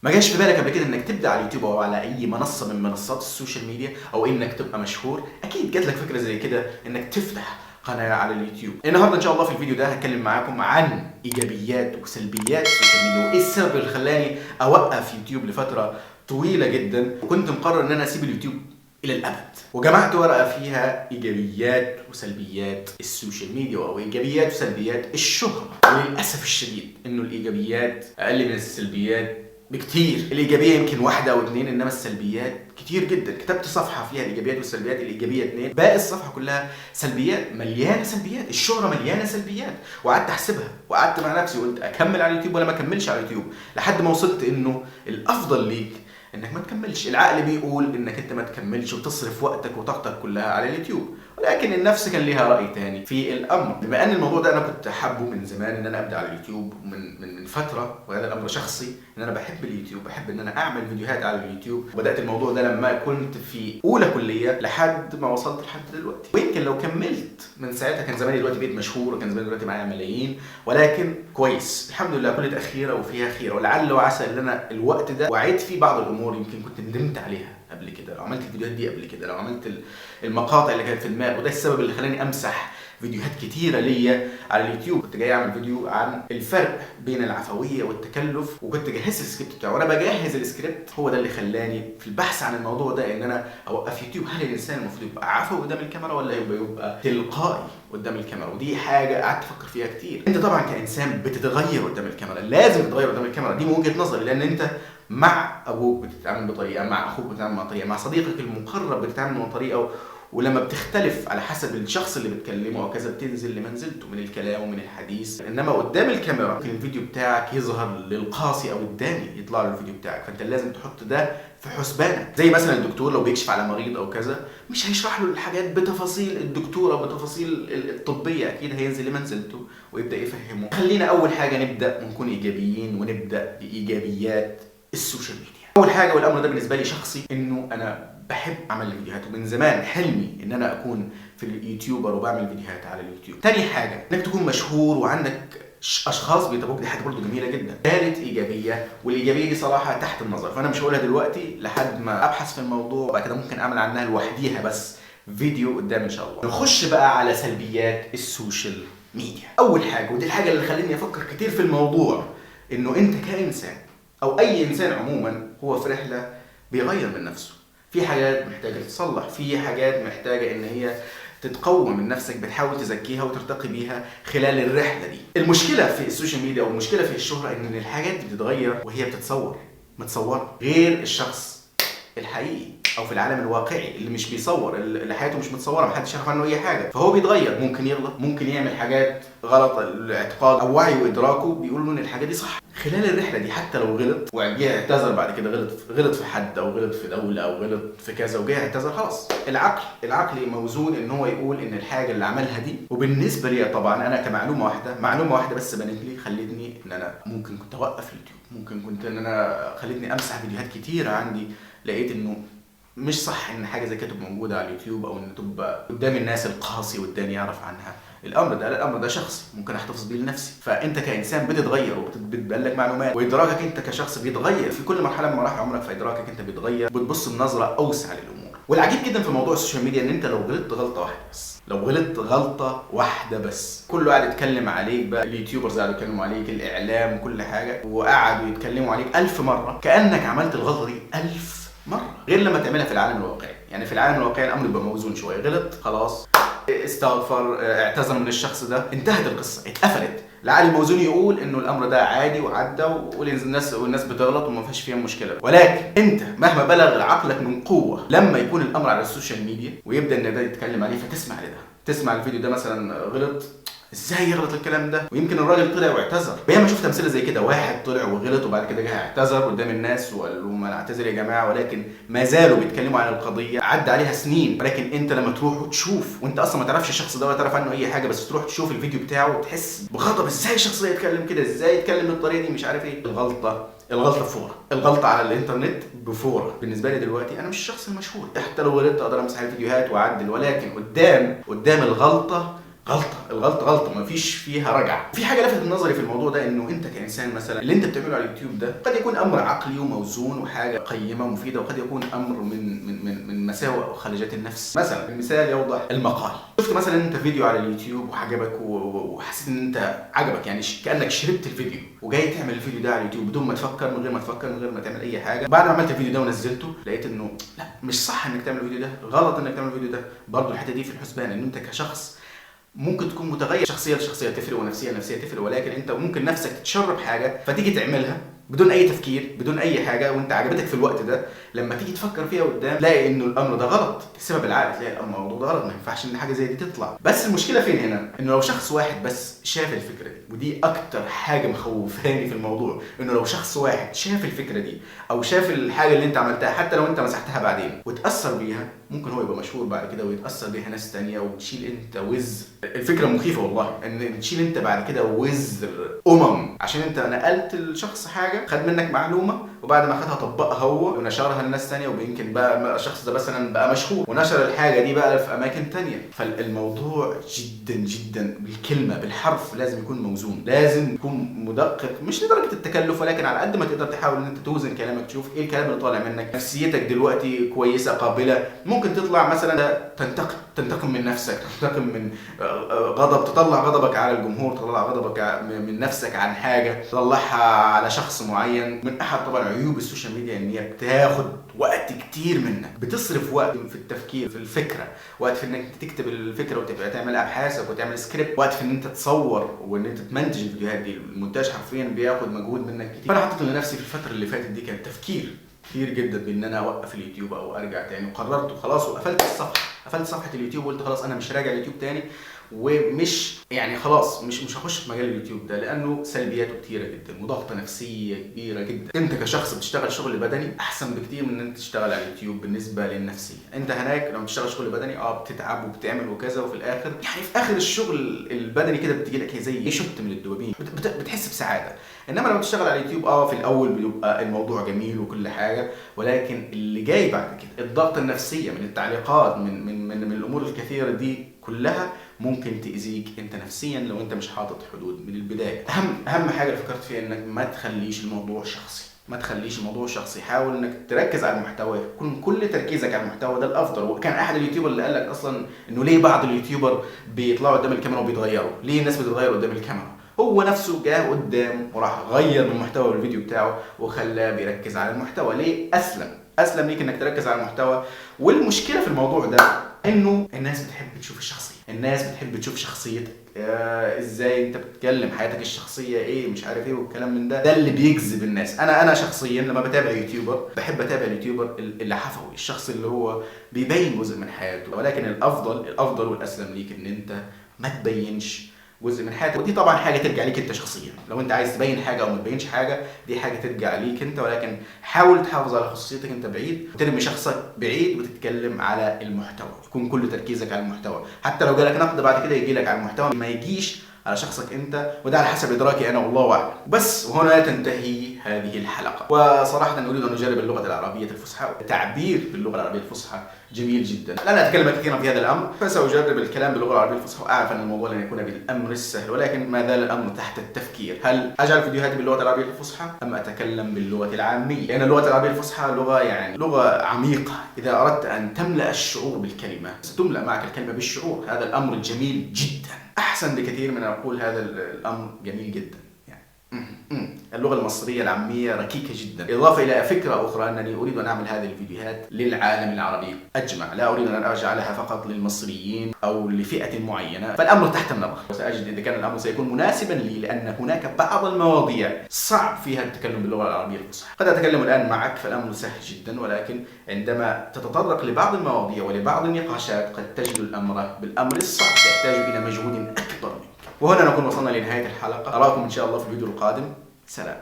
ما جاش في بالك قبل كده انك تبدا على اليوتيوب او على اي منصه من منصات السوشيال ميديا او انك تبقى مشهور؟ اكيد جات لك فكره زي كده انك تفتح قناه على اليوتيوب. النهارده ان شاء الله في الفيديو ده هتكلم معاكم عن ايجابيات وسلبيات السوشيال ميديا، وايه السبب اللي خلاني اوقف يوتيوب لفتره طويله جدا، وكنت مقرر ان انا اسيب اليوتيوب الى الابد. وجمعت ورقه فيها ايجابيات وسلبيات السوشيال ميديا او ايجابيات وسلبيات الشهره. وللاسف الشديد انه الايجابيات اقل من السلبيات بكتير. الايجابيه يمكن واحده او اتنين، انما السلبيات كتير جدا. كتبت صفحه فيها الايجابيات والسلبيات، الايجابيه 2، باقي الصفحه كلها سلبيات، مليانه سلبيات. الشهره مليانه سلبيات. وقعدت احسبها وقعدت مع نفسي وقلت اكمل على اليوتيوب ولا ما اكملش على اليوتيوب، لحد ما وصلت انه الافضل ليك انك ما تكملش. العقل بيقول انك انت ما تكملش وتصرف وقتك وطاقتك كلها على اليوتيوب، ولكن النفس كان ليها راي تاني في الامر. بما ان الموضوع ده انا كنت حابه من زمان ان انا ابدا على اليوتيوب من فتره، وهذا الامر شخصي، ان انا بحب اليوتيوب، بحب ان انا اعمل فيديوهات على اليوتيوب. وبدات الموضوع ده لما كنت في اولى كليه لحد ما وصلت لحد دلوقتي. ويمكن لو كملت من ساعتها كان زماني دلوقتي بقيت مشهور، وكان زماني دلوقتي معايا ملايين. ولكن كويس الحمد لله، كل تاخيره وفيها خير، ولعل وعسى ان انا الوقت ده وعيت فيه بعض الامور يمكن كنت ندمت عليها قبل كده، لو عملت الفيديوهات دي قبل كده، لو عملت المقاطع اللي كانت في دماغي. وده السبب اللي خلاني امسح فيديوهات كتيره ليا على اليوتيوب. كنت جاي اعمل فيديو عن الفرق بين العفويه والتكلف، وكنت جهزت السكريبت بتاعه. وانا بجهز السكريبت هو ده اللي خلاني في البحث عن الموضوع ده ان انا اوقف يوتيوب. هل الانسان المفروض يبقى عفوي قدام الكاميرا ولا يبقى تلقائي قدام الكاميرا؟ ودي حاجه قعدت افكر فيها كتير. انت طبعا كانسان بتتغير قدام الكاميرا، لازم تتغير قدام الكاميرا، دي من وجهه نظري. لان انت مع ابوك بتتعامل بطريقه، مع اخوك بتتعامل بطريقه، مع صديقك المقرب بتتعامل بطريقه، ولما بتختلف على حسب الشخص اللي بتكلمه او كذا بتنزل لمنزلته من الكلام ومن الحديث. انما قدام الكاميرا ممكن الفيديو بتاعك يظهر للقاصي او الداني يطلع له الفيديو بتاعك، فانت لازم تحط ده في حسبانك. زي مثلا الدكتور لو بيكشف على مريض او كذا، مش هيشرح له الحاجات بتفاصيل الدكتور او بتفاصيل الطبيه، اكيد هينزل لمنزلته ويبدا يفهمه. خلينا اول حاجه نبدا ونكون ايجابيين، ونبدا بايجابيات السوشيال ميديا. اول حاجه، والامر ده بالنسبه لي شخصي، انه انا بحب اعمل فيديوهات، ومن زمان حلمي ان انا اكون في اليوتيوبر وبعمل فيديوهات على اليوتيوب. تاني حاجه، انك تكون مشهور وعندك اشخاص بيتابعوك، دي حاجه برضه جميله جدا. ثالث ايجابيه، والايجابيه دي صراحه تحت النظر، فانا مش هقولها دلوقتي لحد ما ابحث في الموضوع، وبعد كده ممكن اعمل عنها لوحديها بس فيديو قدام ان شاء الله. نخش بقى على سلبيات السوشيال ميديا. اول حاجه، ودي الحاجه اللي خلتني افكر كتير في الموضوع، انه انت كانسان او اي انسان عموما هو في رحله بيغير من نفسه. في حاجات محتاجه تتصلح، في حاجات محتاجه ان هي تتقوم من نفسك، بتحاول تزكيها وترتقي بيها خلال الرحله دي. المشكله في السوشيال ميديا او المشكله في الشهره ان الحاجات دي بتتغير وهي بتتصور متصوره، غير الشخص الحقيقي او في العالم الواقعي اللي مش بيصور، اللي حياته مش متصوره، محدش يعرف عنه اي حاجه. فهو بيتغير، ممكن يغلط، ممكن يعمل حاجات غلط. الاعتقاد او وعيه وادراكه بيقول له ان الحاجه دي صح. خلال الرحله دي حتى لو غلط وجه اعتذر بعد كده، غلط في حد او غلط في دوله او غلط في كذا وجه اعتذر، خلاص العقل موزون ان هو يقول ان الحاجه اللي عملها دي. وبالنسبه لي طبعا انا كمعلومه واحده بس بنت لي خلتني ان انا ممكن كنت اوقف اليوتيوب، ممكن كنت ان انا خلتني امسح فيديوهات كتيره عندي. لقيت انه مش صح ان حاجه زي كده تبقى موجوده على اليوتيوب، او ان تبقى قدام الناس القاسي والداني يعرف عنها. الامر ده شخصي، ممكن احتفظ بيه لنفسي. فانت كانسان بتتغير وبتبان لك معلومات، وادراكك انت كشخص بيتغير في كل مرحله من مراحل عمرك. فادراكك انت بيتغير، بتبص بنظره اوسع للامور. والعجيب جدا في موضوع السوشيال ميديا ان انت لو غلطت غلطه واحده بس، كله قاعد يتكلم عليك بقى، اليوتيوبرز قاعدوا يتكلموا عليك، الاعلام، كل حاجه، وقعدوا يتكلموا عليك 1000 مره كانك عملت الغلطه دي 1000 مرة. غير لما تعملها في العالم الواقعي. يعني في العالم الواقعي الامر يبقى موزون شويه، غلط خلاص استغفر، اعتذر من الشخص ده، انتهت القصه، اتقفلت. العقل الموزون يقول انه الامر ده عادي وعدى، والناس بتغلط وما فيش فيها مشكله. ولكن انت مهما بلغ عقلك من قوه، لما يكون الامر على السوشيال ميديا ويبدا ان ده يتكلم عليه، فتسمع لده، تسمع الفيديو ده مثلا غلط، ازاي يغلط الكلام ده؟ ويمكن الراجل طلع واعتذر. بياما شفت امثله زي كده، واحد طلع وغلط وبعد كده جه اعتذر قدام الناس وقال لهم انا اعتذر يا جماعه، ولكن ما زالوا بيتكلموا عن القضيه، عدى عليها سنين. ولكن انت لما تروح وتشوف، وانت اصلا ما تعرفش الشخص ده ولا تعرف عنه اي حاجه، بس تروح تشوف الفيديو بتاعه وتحس بغضب، ازاي الشخص ده يتكلم كده، ازاي يتكلم بالطريقه دي، مش عارف ايه. الغلطه فوره، الغلطه على الانترنت بفوره. بالنسبه لي دلوقتي انا مش الشخص المشهور، حتى لو غلطت اقدر امسح الفيديوهات واعدل، ولكن قدام الغلطه الغلطه غلطه ما فيش فيها رجعه. في حاجه لفتت نظري في الموضوع ده، انه انت كانسان مثلا اللي انت بتعمله على اليوتيوب ده قد يكون امر عقلي وموزون وحاجه قيمه ومفيده، وقد يكون امر من مساوئ او خلجات النفس. مثلا المثال يوضح المقال. شفت مثلا انت فيديو على اليوتيوب وعجبك وحسيت ان انت عجبك، يعني كانك شربت الفيديو وجاي تعمل الفيديو ده على اليوتيوب بدون ما تفكر، من غير ما تعمل اي حاجه. بعد ما عملت الفيديو ده ونزلته لقيت انه لا، مش صح انك تعمل الفيديو ده، غلط انك تعمل الفيديو ده. برضه الحته دي في الحسبان، ان انت كشخص ممكن تكون متغير، شخصيه لشخصيه تفرق ونفسيه لنفسيه تفرق، ولكن انت ممكن نفسك تتشرب حاجه فتيجي تعملها بدون اي تفكير بدون اي حاجه، وانت عجبتك في الوقت ده، لما تيجي تفكر فيها قدام تلاقي انه الامر ده غلط. السبب العقلي تلاقي الموضوع ده غلط، ما ينفعش ان حاجه زي دي تطلع. بس المشكله فين هنا؟ انه لو شخص واحد بس شاف الفكره دي، ودي اكتر حاجه مخوفاني في الموضوع، انه لو شخص واحد شاف الفكره دي او شاف الحاجه اللي انت عملتها، حتى لو انت مسحتها بعدين وتاثر بيها، ممكن هو يبقى مشهور بعد كده ويتاثر بيها ناس تانية، وتشيل انت وزر. الفكره مخيفه والله، ان تشيل انت بعد كده وزر عشان انت نقلت الشخص حاجه، خد منك معلومه، وبعد ما خدها طبقها هو ونشرها لناس تانية، ويمكن بقى الشخص ده مثلا بقى مشهور ونشر الحاجه دي بقى في اماكن تانية. فالموضوع جدا جدا بالكلمه بالحرف لازم يكون موزون، لازم يكون مدقق، مش لدرجه التكلف، ولكن على قد ما تقدر تحاول ان انت توزن كلامك، تشوف ايه الكلام اللي طالع منك. نفسيتك دلوقتي كويسه قابله، ممكن تطلع مثلا تنتقم من نفسك، تنتقم من غضب، تطلع غضبك على الجمهور، تطلع غضبك من نفسك عن حاجه، تطلعها على شخص معين. من احد طبعا عيوب السوشيال ميديا ان هي بتاخد وقت كتير منك، بتصرف وقت في التفكير في الفكره، وقت في انك تكتب الفكره وتبقى تعمل ابحاثك وتعمل سكريبت، وقت في ان انت تصور وان انت تمنتج الفيديوهات دي. المونتاج حرفيا بياخد مجهود منك كتير. فانا حطيت لنفسي في الفتره اللي فاتت دي كان تفكير كتير جدا بان انا اوقف اليوتيوب او ارجع تاني، وقررت خلاص وقفلت الصفحه، قفلت صفحه اليوتيوب وقلت خلاص انا مش راجع اليوتيوب تاني، ومش يعني خلاص مش هخش في مجال اليوتيوب ده، لانه سلبياته كتيره جدا وضغطه نفسيه كبيره جدا. انت كشخص بتشتغل شغل بدني احسن بكتير من ان انت تشتغل على اليوتيوب بالنسبه للنفسيه. انت هناك لما بتشتغل شغل بدني بتتعب وبتعمل وكذا، وفي الاخر يعني في اخر الشغل البدني كده بتجي لك زي شوت من الدوبامين، بتحس بسعاده. انما لما تشتغل على اليوتيوب في الاول بيبقى الموضوع جميل وكل حاجه، ولكن اللي جاي بعد كده الضغط النفسيه من التعليقات من الامور الكثيره دي كلها ممكن تأذيك انت نفسيا لو انت مش حاطط حدود من البدايه. اهم حاجه اللي فكرت فيها انك ما تخليش الموضوع شخصي، ما تخليش الموضوع شخصي. حاول انك تركز على المحتوى، يكون كل تركيزك على المحتوى ده الافضل. وكان احد اليوتيوبر اللي قال لك اصلا انه ليه بعض اليوتيوبر بيطلعوا قدام الكاميرا وبيتغيروا، ليه الناس بتتغير قدام الكاميرا؟ هو نفسه جاء قدام وراح غير من محتوى الفيديو بتاعه وخلاه بيركز على المحتوى. ليه؟ اسلم ليك انك تركز على المحتوى. والمشكله في الموضوع ده انه الناس بتحب تشوف الشخصيه، الناس بتحب تشوف شخصيتك، ازاي انت بتتكلم، حياتك الشخصيه ايه، مش عارف ايه والكلام من ده اللي بيجذب الناس. انا شخصيا لما بتابع يوتيوبر بحب اتابع اليوتيوبر اللي حفوي، الشخص اللي هو بيبين جزء من حياته. ولكن الافضل والاسلم ليك ان انت ما تبينش جزء من حياتك، ودي طبعا حاجه ترجع ليك انت شخصيا. لو انت عايز تبين حاجه او ما تبينش حاجه، دي حاجه ترجع ليك انت، ولكن حاول تحافظ على خصوصيتك انت بعيد، وترمي شخصك بعيد، وتتكلم على المحتوى، يكون كل تركيزك على المحتوى. حتى لو جالك نقد بعد كده يجي لك على المحتوى، ما يجيش على شخصك انت، وده على حسب ادراكي انا والله اعلم. بس وهنا تنتهي هذه الحلقه. وصراحه اريد ان اجرب اللغه العربيه الفصحى، التعبير باللغه العربيه الفصحى جميل جدا. لن اتكلم كثيرا في هذا الامر، فساجرب الكلام باللغه العربيه الفصحى، واعرف ان الموضوع لن يكون بالامر السهل، ولكن ما زال الامر تحت التفكير. هل اجعل فيديوهاتي باللغه العربيه الفصحى ام اتكلم باللغه العاميه؟ لان اللغه العربيه الفصحى لغه لغه عميقه. اذا اردت ان تملا الشعور بالكلمه ستملا معك الكلمه بالشعور. هذا الامر جميل جدا، احسن بكثير من ان اقول هذا الامر جميل جدا. اللغة المصرية العامية ركيكة جدا. إضافة إلى فكرة أخرى أنني أريد أن أعمل هذه الفيديوهات للعالم العربي أجمع، لا أريد أن أجعلها فقط للمصريين أو لفئة معينة. فالأمر تحت النظر، وسأجد إذا كان الأمر سيكون مناسبا لي، لأن هناك بعض المواضيع صعب فيها التكلم باللغة العربية الفصحى. قد أتكلم الآن معك فالأمر سهل جدا، ولكن عندما تتطرق لبعض المواضيع ولبعض النقاشات قد تجد الأمر بالأمر الصعب، يحتاج إلى مجهود أكبر منك. وهنا نكون وصلنا لنهاية الحلقة. أراكم إن شاء الله في الفيديو القادم. سلام.